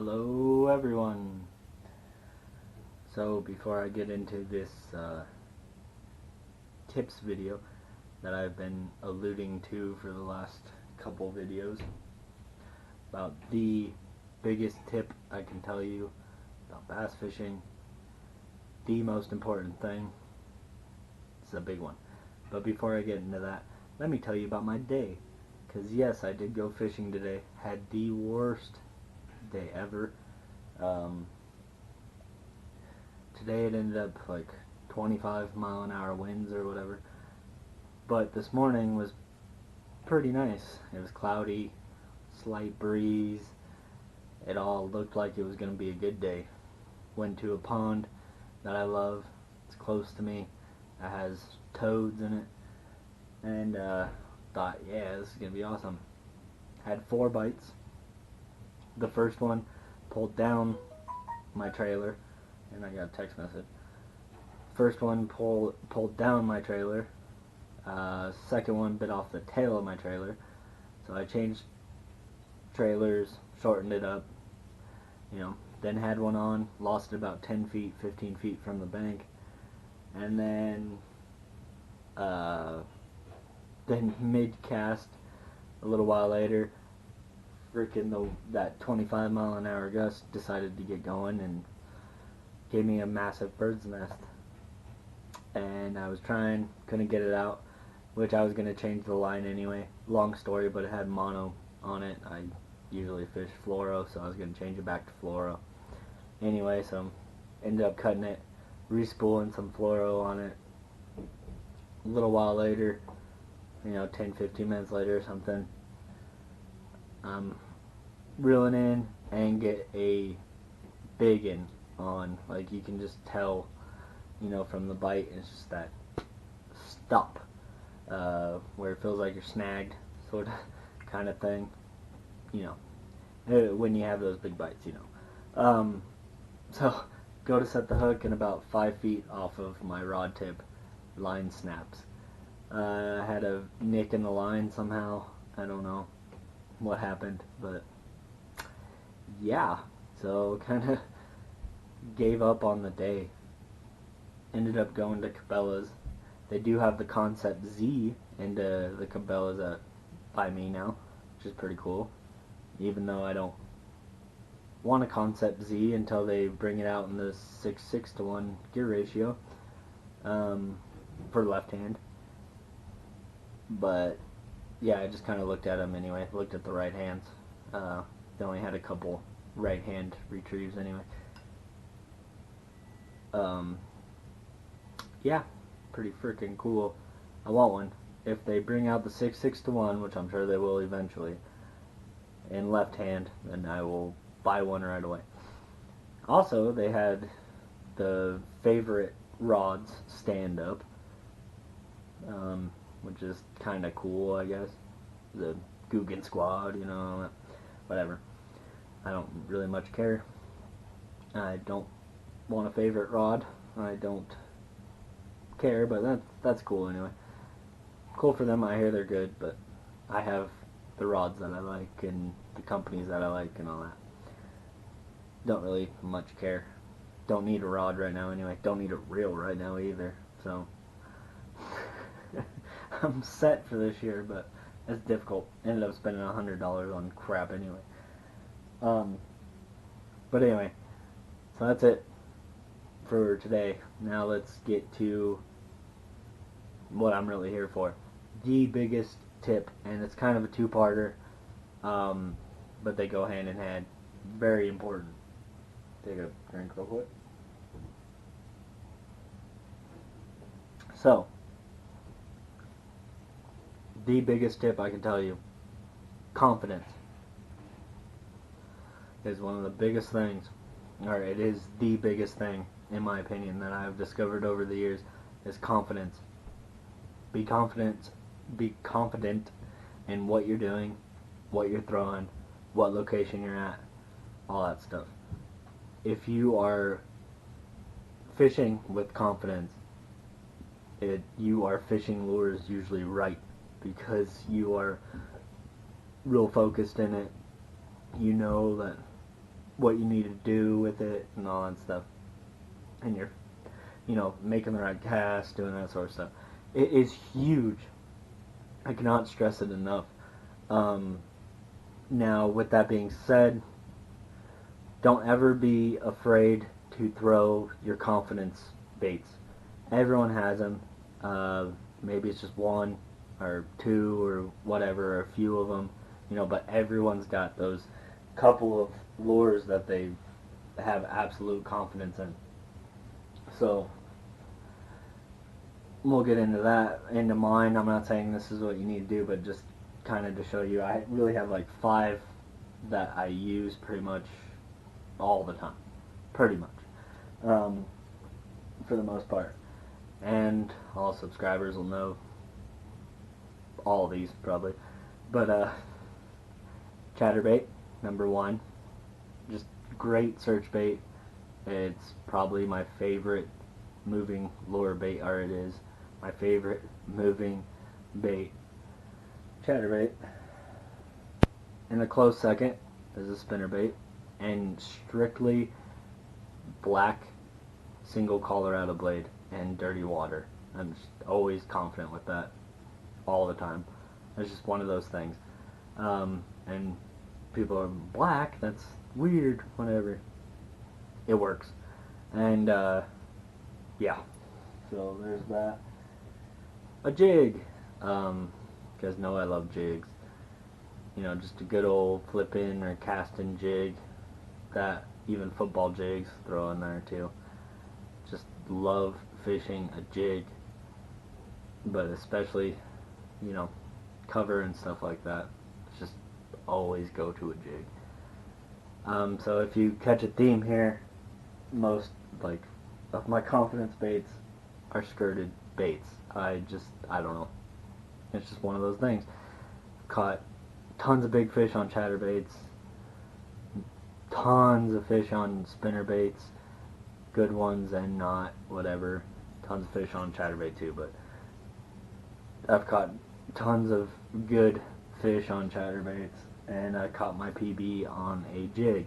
Hello everyone. So before I get into this tips video that I've been alluding to for the last couple videos about the biggest tip I can tell you about bass fishing, the most important thing, it's a big one. But before I get into that, let me tell you about my day. Because yes, I did go fishing today. Had the worst day ever. Today it ended up like 25-mile-an-hour winds or whatever. But this morning was pretty nice. It was cloudy, slight breeze. It all looked like it was going to be a good day. Went to a pond that I love. It's close to me. It has toads in it. And thought, yeah, this is going to be awesome. Had 4 bites. The first one pulled down my trailer, and I got a text message. First one pulled down my trailer. Second one bit off the tail of my trailer. So I changed trailers, shortened it up, then had one on, lost it about 10 feet, 15 feet from the bank, and then mid-cast, a little while later, that 25-mile-an-hour gust decided to get going and gave me a massive bird's nest. And I was trying, couldn't get it out, which I was going to change the line anyway. Long story, but it had mono on it. I usually fish fluoro, so I was going to change it back to fluoro. Anyway, so ended up cutting it, respooling some fluoro on it. A little while later, 10, 15 minutes later or something, reeling in and get a big one on. Like, you can just tell, from the bite, it's just that stop, where it feels like you're snagged, sort of, kind of thing, when you have those big bites, so, go to set the hook, and about 5 feet off of my rod tip, line snaps. I had a nick in the line somehow. I don't know what happened, but yeah, so kind of gave up on the day. Ended up going to Cabela's. They do have the Concept Z into the Cabela's by me now, which is pretty cool, even though I don't want a Concept Z until they bring it out in the 6:6 to 1 gear ratio for left hand. But yeah, I just kind of looked at them anyway. Looked at the right hands. They only had a couple right hand retrieves anyway. Yeah, pretty freaking cool. I want one. If they bring out the 6:6 to 1, which I'm sure they will eventually, in left hand, then I will buy one right away. Also, they had the favorite rods stand up, which is kind of cool, I guess. The Guggen Squad, whatever. I don't really much care. I don't want a favorite rod. I don't care, but that's cool anyway. Cool for them. I hear they're good, but I have the rods that I like and the companies that I like and all that. Don't really much care. Don't need a rod right now anyway. Don't need a reel right now either. So I'm set for this year, but it's difficult. Ended up spending $100 on crap anyway. But anyway, so that's it for today. Now let's get to what I'm really here for. The biggest tip, and it's kind of a two-parter, but they go hand in hand. Very important. Take a drink real quick. So, the biggest tip I can tell you, confidence, is one of the biggest things, or it is the biggest thing, in my opinion, that I've discovered over the years, is confidence. Be confident in what you're doing, what you're throwing, what location you're at, all that stuff. If you are fishing with confidence, you are fishing lures usually right, because you are real focused in it. You know that what you need to do with it and all that stuff, and you're, making the right cast, doing that sort of stuff. It is huge. I cannot stress it enough. Um, Now, with that being said, don't ever be afraid to throw your confidence baits. Everyone has them. Maybe it's just one or two or whatever, or a few of them, but everyone's got those couple of lures that they have absolute confidence in. So we'll get into that, into mine. I'm not saying this is what you need to do, but just kind of to show you, I really have like 5 that I use pretty much all the time, pretty much, for the most part. And all subscribers will know all of these probably. But chatterbait, number 1, just great search bait. It's probably my favorite moving lure bait, or it is my favorite moving bait. Chatterbait. In a close second is a spinnerbait, and strictly black single Colorado blade and dirty water. I'm just always confident with that all the time. It's just one of those things. And people are black, that's weird, whatever. It works. And yeah, so there's that. A jig. You guys know I love jigs. Just a good old flip-in or cast-in jig. That, even football jigs, throw in there too. Just love fishing a jig. But especially, cover and stuff like that. Just always go to a jig. So if you catch a theme here, most, of my confidence baits are skirted baits. I don't know. It's just one of those things. Caught tons of big fish on chatterbaits, tons of fish on spinnerbaits, good ones and not, whatever. Tons of fish on chatterbait too, but I've caught tons of good fish on chatterbaits, and I caught my PB on a jig,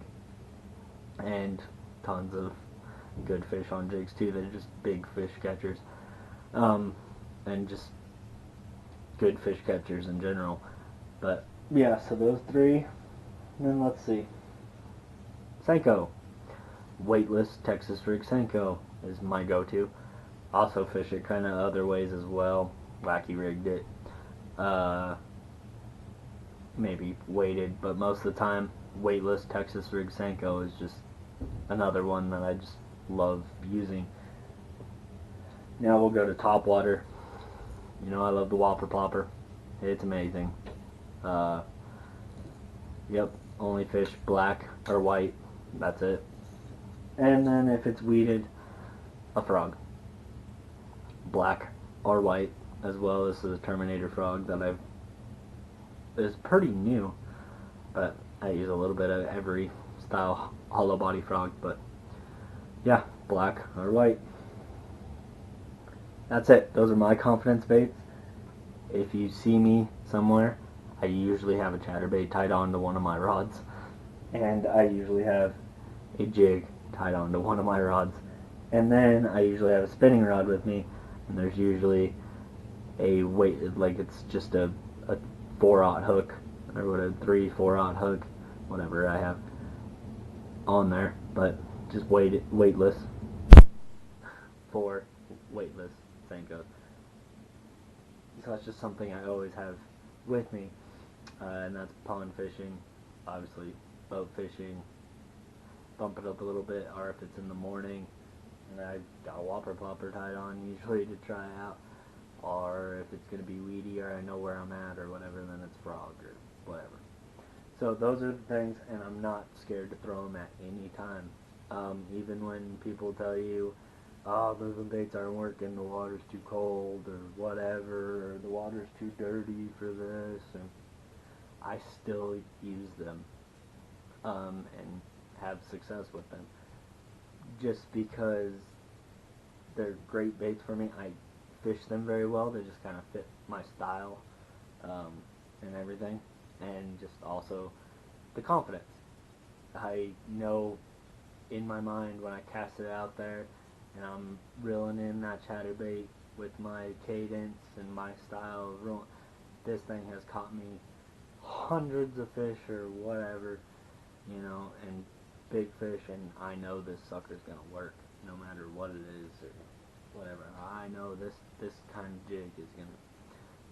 and tons of good fish on jigs too. They're just big fish catchers, and just good fish catchers in general. But yeah, so those 3. And then let's see. Senko. Weightless Texas rig Senko is my go-to. Also fish it kind of other ways as well. Wacky rigged it. Maybe weighted, but most of the time, weightless Texas rig Senko is just another one that I just love using. Now we'll go to topwater. I love the Whopper Plopper. It's amazing. Yep, only fish black or white. That's it. And then if it's weeded, a frog. Black or white, as well as the Terminator frog that is pretty new, but I use a little bit of every style hollow body frog. But yeah, black or white. That's it. Those are my confidence baits. If you see me somewhere, I usually have a chatterbait tied onto one of my rods, and I usually have a jig tied onto one of my rods, and then I usually have a spinning rod with me, and there's usually a weight, it's just a 4/0 hook, or what, a 3/4/0 hook, whatever I have on there, but just weightless for weightless Senko. So that's just something I always have with me, and that's pond fishing, obviously boat fishing, bump it up a little bit, or if it's in the morning and I've got a Whopper Plopper tied on usually to try out, or if it's going to be weedy or I know where I'm at or whatever, then it's frog or whatever. So those are the things, and I'm not scared to throw them at any time. Even when people tell you, oh, those baits aren't working, the water's too cold, or whatever, or the water's too dirty for this, and I still use them, and have success with them. Just because they're great baits for me, I fish them very well, they just kind of fit my style, and everything, and just also the confidence. I know in my mind when I cast it out there and I'm reeling in that chatterbait with my cadence and my style of reeling, this thing has caught me hundreds of fish or whatever, and big fish, and I know this sucker's gonna work no matter what it is or whatever. I know this kind of jig is gonna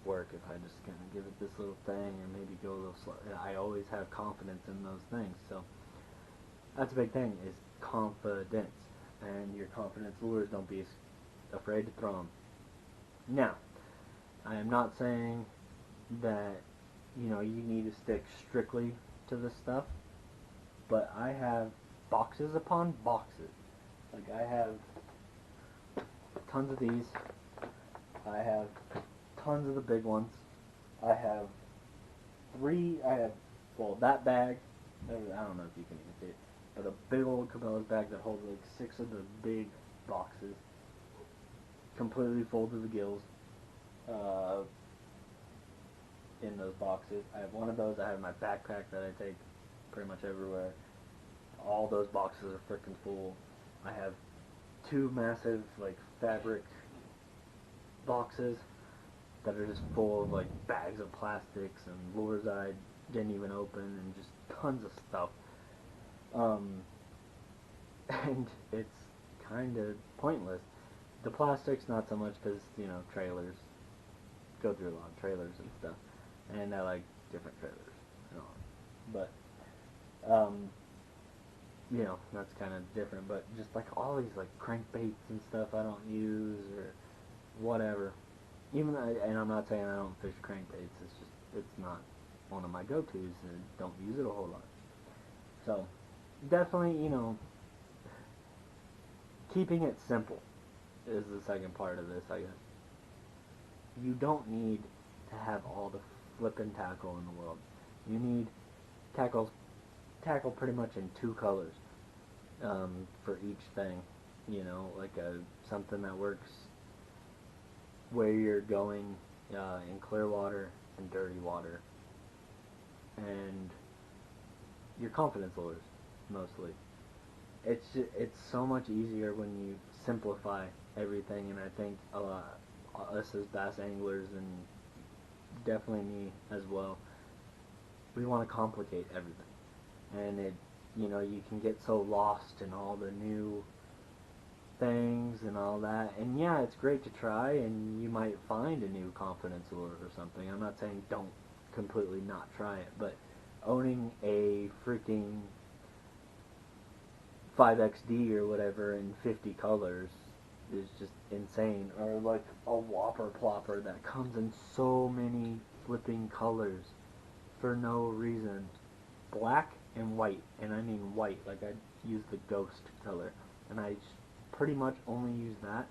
work if I just kind of give it this little thing and maybe go a little slow. I always have confidence in those things, so that's a big thing is confidence, and your confidence lures, don't be afraid to throw them. Now, I am not saying that you need to stick strictly to this stuff, but I have boxes upon boxes. Like I have tons of these. I have tons of the big ones. I have well, that bag, I don't know if you can even see it, but a big old Cabela's bag that holds like 6 of the big boxes, completely full to the gills, in those boxes. I have one of those. I have my backpack that I take pretty much everywhere. All those boxes are freaking full. I have 2 massive like fabric boxes that are just full of like bags of plastics and lures that I didn't even open and just tons of stuff. And it's kind of pointless. The plastics not so much because trailers go through a lot of trailers and stuff, and I like different trailers and all. But that's kind of different. But just like all these like crankbaits and stuff I don't use or whatever. And I'm not saying I don't fish crankbaits. It's not one of my go-tos, and don't use it a whole lot. So definitely, keeping it simple is the second part of this, I guess. You don't need to have all the flippin' tackle in the world. You need tackle pretty much in 2 colors for each thing. Like something that works where you're going in clear water and dirty water, and your confidence lures mostly. It's so much easier when you simplify everything, and I think a lot us as bass anglers, and definitely me as well, we want to complicate everything, and you can get so lost in all the new things and all that, and yeah, it's great to try, and you might find a new confidence lure or something. I'm not saying don't completely not try it, but owning a freaking 5XD or whatever in 50 colors is just insane. Or like a Whopper Plopper that comes in so many flipping colors for no reason. Black and white, and I mean white, like I use the ghost color, and I pretty much only use that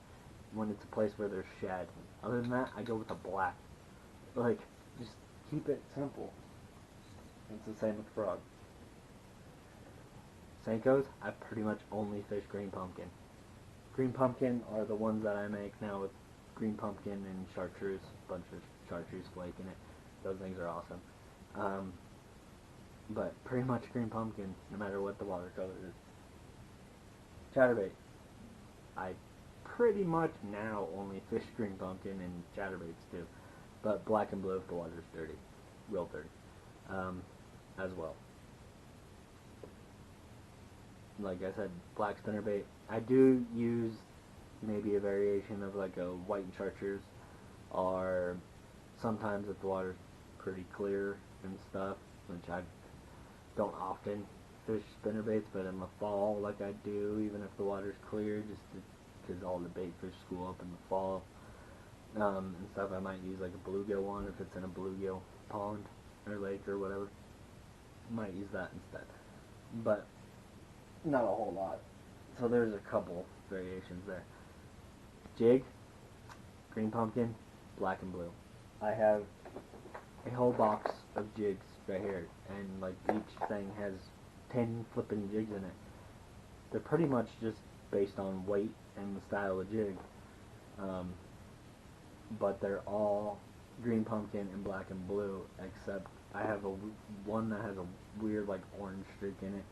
when it's a place where there's shad. Other than that, I go with the black. Like, just keep it simple. It's the same with frog. Senkos, I pretty much only fish green pumpkin. Green pumpkin are the ones that I make now with green pumpkin and chartreuse, a bunch of chartreuse flake in it. Those things are awesome. But pretty much green pumpkin, no matter what the watercolor is. Chatterbait. I pretty much now only fish green pumpkin and chatterbaits too. But black and blue if the water's dirty. Real dirty. As well. Like I said, black spinnerbait. I do use maybe a variation of like a white and chartreuse, or sometimes if the water's pretty clear and stuff, which I don't often fish spinnerbaits, but in the fall, like I do, even if the water's clear, just because all the bait fish school up in the fall and stuff, I might use like a bluegill one if it's in a bluegill pond or lake or whatever. Might use that instead, but not a whole lot. So there's a couple variations there. Jig, green pumpkin, black and blue. I have a whole box of jigs right here, and like each thing has 10 flipping jigs in it. They're pretty much just based on weight and the style of jig, but they're all green pumpkin and black and blue, except I have one that has a weird like orange streak in it,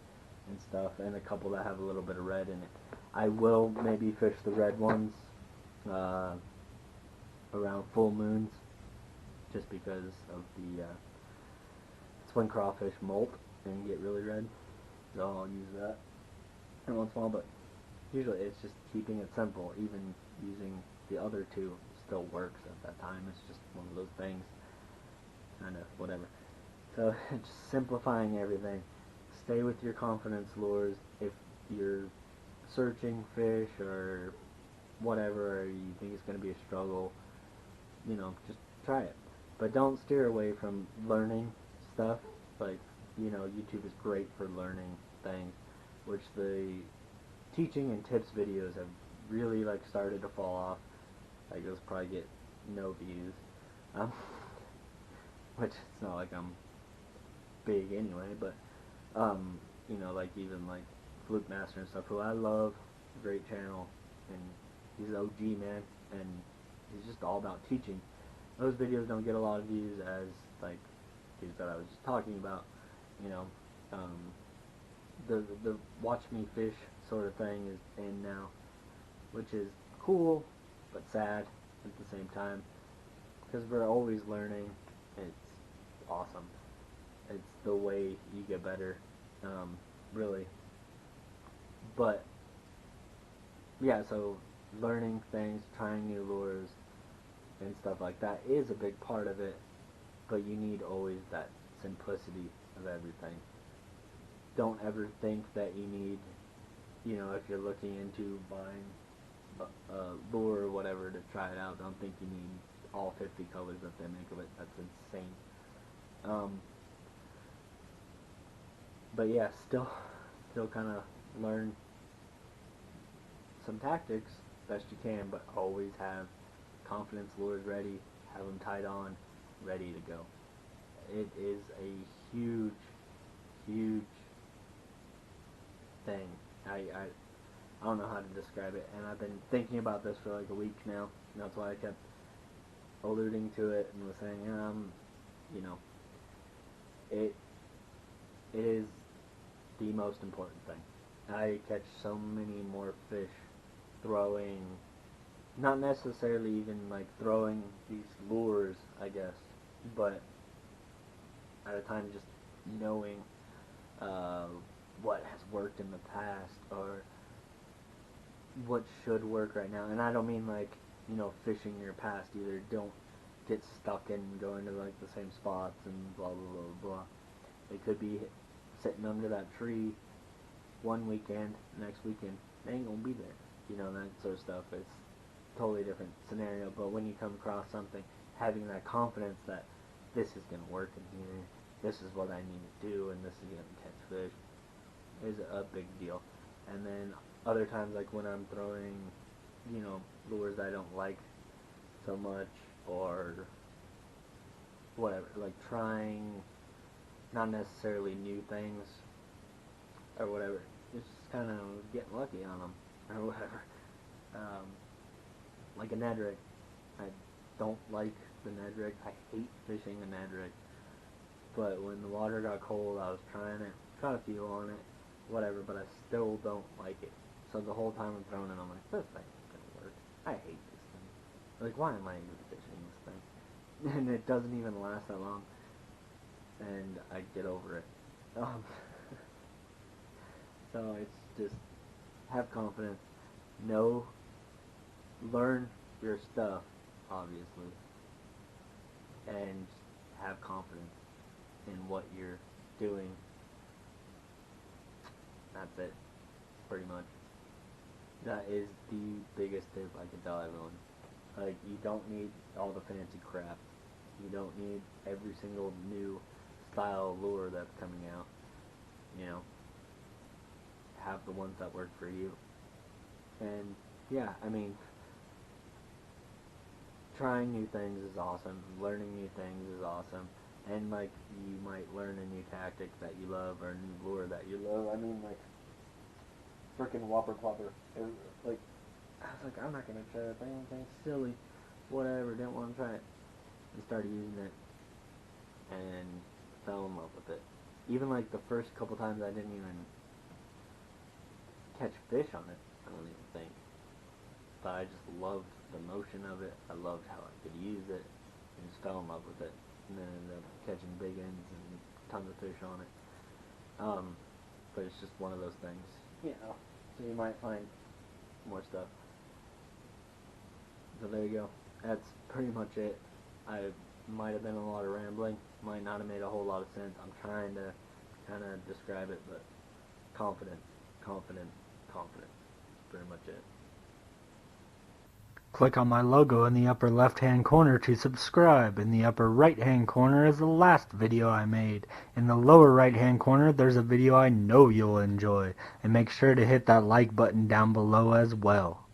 and stuff, and a couple that have a little bit of red in it. I will maybe fish the red ones uh, around full moons, just because of the it's when crawfish molt and get really red. So I'll use that every once in a while, but usually it's just keeping it simple. Even using the other two still works at that time. It's just one of those things, kind of whatever. So just simplifying everything. Stay with your confidence lures. If you're searching fish or whatever, or you think it's going to be a struggle, just try it. But don't steer away from learning stuff. Like, YouTube is great for learning things, which the teaching and tips videos have really like started to fall off. Like those probably get no views, um, which it's not like I'm big anyway. But like even like Fluke Master and stuff, who I love, great channel, and he's OG man, and he's just all about teaching. Those videos don't get a lot of views as like dudes that I was just talking about. You know, um, the watch me fish sort of thing is in now, which is cool but sad at the same time because we're always learning. It's awesome. It's the way you get better, really. But yeah, so learning things, trying new lures and stuff like that is a big part of it. But you need always that simplicity of everything. Don't ever think that you need, if you're looking into buying a lure or whatever to try it out, don't think you need all 50 colors that they make of it. That's insane. But yeah, still kind of learn some tactics best you can, but always have confidence lures ready, have them tied on, ready to go. It is a huge, huge thing. I don't know how to describe it, and I've been thinking about this for like a week now, and that's why I kept alluding to it and was saying, it is the most important thing. I catch so many more fish throwing, not necessarily even like throwing these lures, I guess, but at a time just knowing what has worked in the past or what should work right now. And I don't mean like, fishing your past either. Don't get stuck in going to like the same spots and blah blah blah blah. It could be sitting under that tree one weekend, next weekend they ain't gonna be there. That sort of stuff. It's a totally different scenario. But when you come across something, having that confidence that this is gonna work in here, this is what I need to do, and this is gonna catch fish, is a big deal. And then other times, like when I'm throwing, lures I don't like so much, or whatever, like trying not necessarily new things or whatever, it's just kind of getting lucky on them or whatever. Um, like a Ned rig, I don't like the Ned rig. I hate fishing a Ned rig. But when the water got cold, I was trying it, trying to feel on it, whatever, but I still don't like it. So the whole time I'm throwing it, I'm like, this thing ain't gonna work. I hate this thing. Like, why am I even fishing this thing? And it doesn't even last that long. And I get over it. Um, so it's just, have confidence. Learn your stuff, obviously. And have confidence in what you're doing. That's it, pretty much. That is the biggest tip I can tell everyone. Like, you don't need all the fancy crap. You don't need every single new style lure that's coming out. Have the ones that work for you. And yeah, I mean, trying new things is awesome. Learning new things is awesome. And like, you might learn a new tactic that you love or a new lure that you love. I mean, like, freaking Whopper Plopper. Like, I was like, I'm not gonna try that thing. Anything silly, whatever. Didn't want to try it. And started using it, and fell in love with it. Even like the first couple times, I didn't even catch fish on it, I don't even think. But I just loved the motion of it. I loved how I could use it. I just fell in love with it. And then ended up catching big ends and tons of fish on it. But it's just one of those things. You know, so you might find more stuff. So there you go. That's pretty much it. I might have been a lot of rambling. Might not have made a whole lot of sense. I'm trying to kind of describe it, but confident. Pretty much it. Click on my logo in the upper left hand corner to subscribe. In the upper right hand corner is the last video I made. In the lower right hand corner there's a video I know you'll enjoy. And make sure to hit that like button down below as well.